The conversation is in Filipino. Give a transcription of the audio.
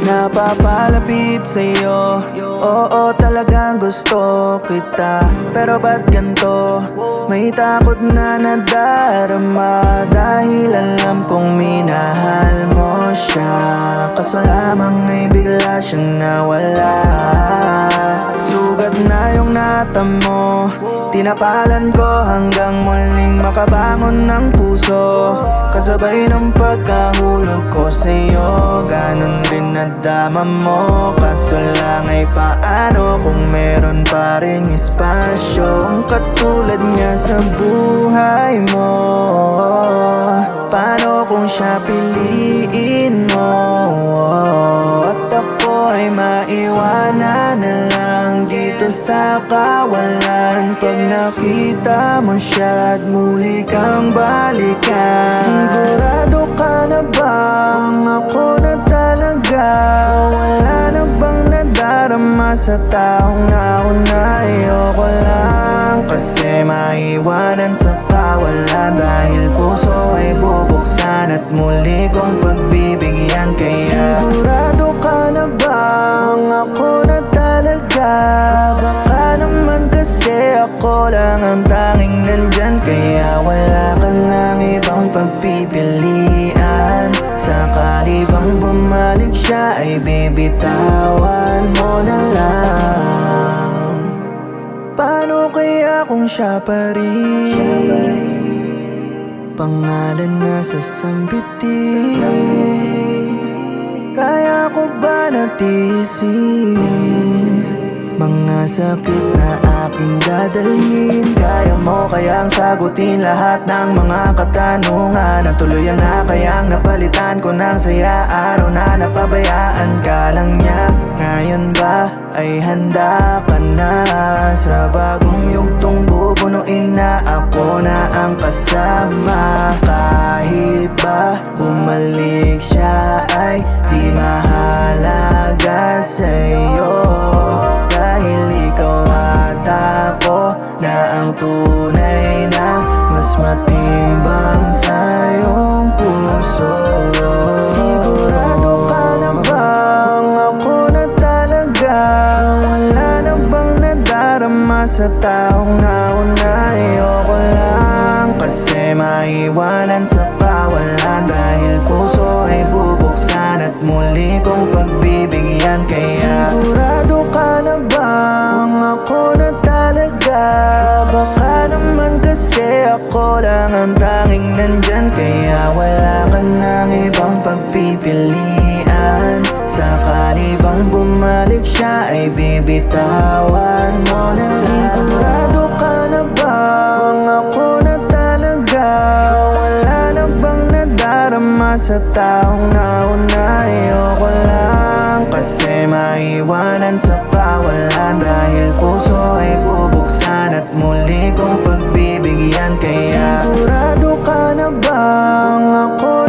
napapalapit sa'yo. Oo, talagang gusto kita, pero ba't ganito? May takot na nadarama, dahil alam kong minahal mo siya. Kaso lamang ay bigla siyang nawala. Sugat na yung natamo, tinapalan ko hanggang muling makabangon ng puso. Kasabay ng pagkahulog ko sa'yo, ganon rin nadama mo. Kaso lang ay paano kung meron pa ring espasyong katulad niya sa buhay mo? Paano kung siya piliin mo? At ako ay maiwanan na lang dito sa kawalan. Pag nakita mo siya at muli kang balikan, sigurado ka na bang ako na talaga? Wala na bang nadarama sa taong nauna? Ayoko lang kasi maiwanan sa kawalan, dahil puso ay bubuksan at muli kong pagbibigyan. Kaya sigurado ka na bang ako na talaga? Baka naman kasi ako lang ang tanging nandyan, kaya wala ka lang ibang pagpipilian. Sakali bang bumalik siya ay bibitawan mo na lang. Paano kaya kung siya pa rin? Pangalan na sa sambitin, kaya ko ba natiisin mga sakit na aking dadalhin? Kaya mo kayang sagutin lahat ng mga katanungan? Natuluyan na kayang napalitan ko ng saya? Araw na napabayaan ka lang niya. Ngayon ba ay handa ka na sa bagong yugtong bubunuin na ako na ang kasama? Kahit ba bumalik siya ay di mahalaga sa'yo, dahil ikaw at ako na ang tunay na mas matimbang sa iyong puso. Sigurado ka na bang ako na talaga? Wala na bang nadarama sa taong nauna? Ayoko lang kasi maiwanan sa kawalan, dahil puso ay bubuksan at muli kong pagbibigyan. Kaya sigurado ka na bang ako na talaga? Baka naman kasi ako lang ang tanging nandyan, kaya wala ka nang ibang pagpipilian. Sakali bang bumalik siya ay bibitawan mo na lang. Sigurado ka na bang ako na talaga? Wala na bang nadarama sa taong nauna? Ayoko lang kasi maiwanan sa kawalan, dahil puso ay bubuksan at muli kong pagbibigyan. Kaya sigurado ka na bang ako